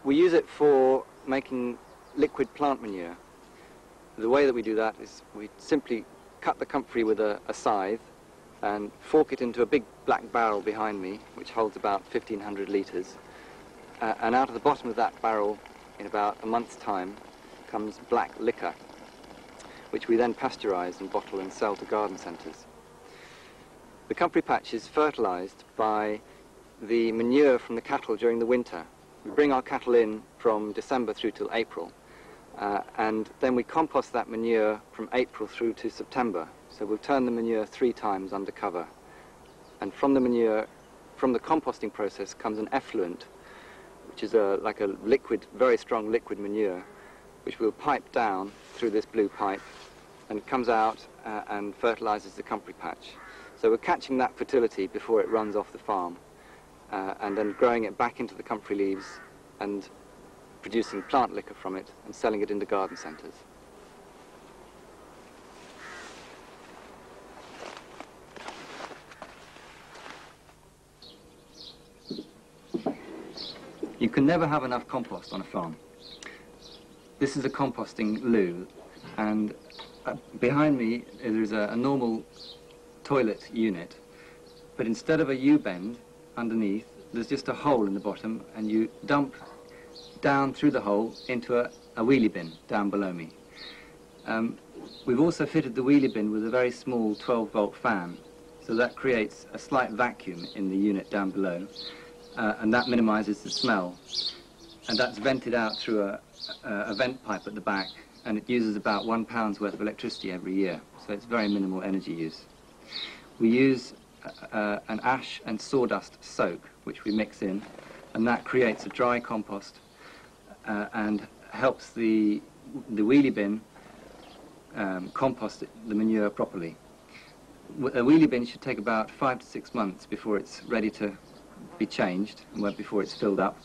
We use it for making liquid plant manure. The way that we do that is we simply cut the comfrey with a scythe and fork it into a big black barrel behind me, which holds about 1,500 litres. And out of the bottom of that barrel, in about a month's time, comes black liquor, which we then pasteurise and bottle and sell to garden centres. The comfrey patch is fertilised by the manure from the cattle during the winter. We bring our cattle in from December through till April, and then we compost that manure from April through to September. So we'll turn the manure 3 times under cover. And from the manure, from the composting process, comes an effluent, which is like a liquid, very strong liquid manure, which we'll pipe down through this blue pipe, and it comes out and fertilises the comfrey patch. So we're catching that fertility before it runs off the farm, and then growing it back into the comfrey leaves and producing plant liquor from it and selling it into garden centres. You can never have enough compost on a farm. This is a composting loo, and behind me there's a normal toilet unit, but instead of a U-bend underneath, there's just a hole in the bottom, and you dump down through the hole into a wheelie bin down below me. We've also fitted the wheelie bin with a very small 12-volt fan, so that creates a slight vacuum in the unit down below, and that minimises the smell. And that's vented out through a vent pipe at the back, and it uses about £1 worth of electricity every year, so it's very minimal energy use. We use an ash and sawdust soak, which we mix in, and that creates a dry compost and helps the wheelie bin compost the manure properly. A wheelie bin should take about 5 to 6 months before it's ready to be changed, before it's filled up.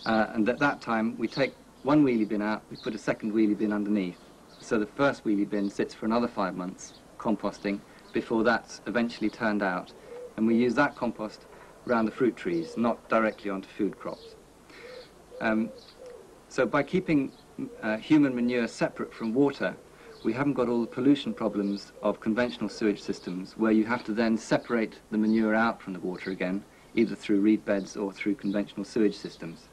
And at that time, we take one wheelie bin out, we put a second wheelie bin underneath. So the first wheelie bin sits for another 5 months, composting, before that's eventually turned out. And we use that compost around the fruit trees, not directly onto food crops. So by keeping human manure separate from water, we haven't got all the pollution problems of conventional sewage systems, where you have to then separate the manure out from the water again, either through reed beds or through conventional sewage systems.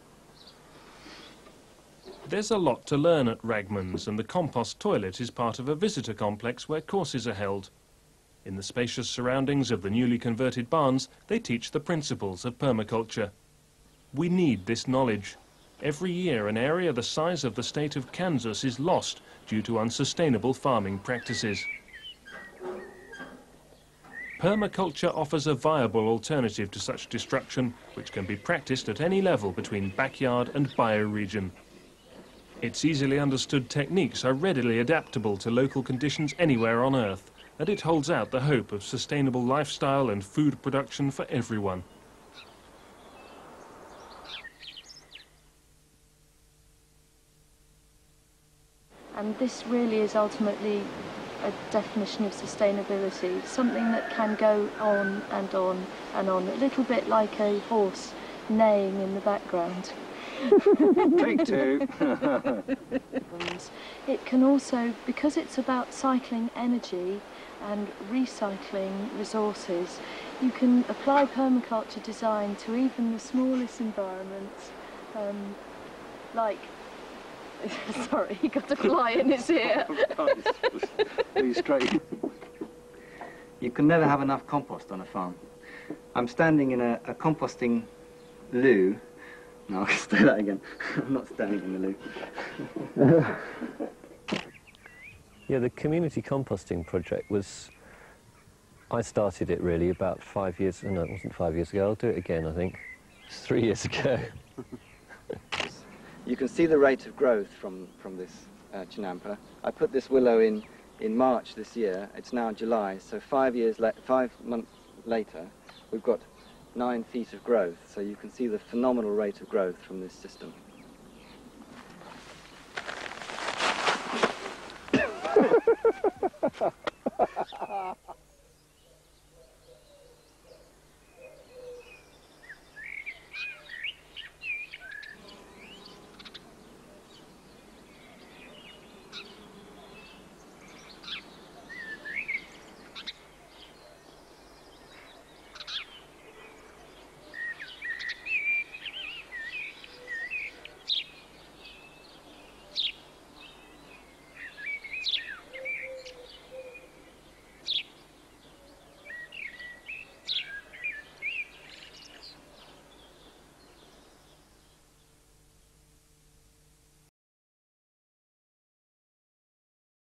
There's a lot to learn at Ragman's, and the compost toilet is part of a visitor complex where courses are held. In the spacious surroundings of the newly converted barns, they teach the principles of permaculture. We need this knowledge. Every year, an area the size of the state of Kansas is lost due to unsustainable farming practices. Permaculture offers a viable alternative to such destruction, which can be practiced at any level between backyard and bioregion. Its easily understood techniques are readily adaptable to local conditions anywhere on Earth, and it holds out the hope of sustainable lifestyle and food production for everyone. And this really is ultimately a definition of sustainability, something that can go on and on and on, a little bit like a horse neighing in the background. Take 2. It can also, because it's about cycling energy and recycling resources, you can apply permaculture design to even the smallest environments, like sorry, he got a fly in his ear. Straight. You can never have enough compost on a farm. I'm standing in a composting loo. No, I'll say that again. I'm not standing in the loo. Yeah, the community composting project was... I started it really about 5 years... No, it wasn't 5 years ago. I'll do it again, I think. It's 3 years ago. You can see the rate of growth from this chinampa. I put this willow in March this year. It's now July, so 5 months later, we've got 9 feet of growth. So you can see the phenomenal rate of growth from this system.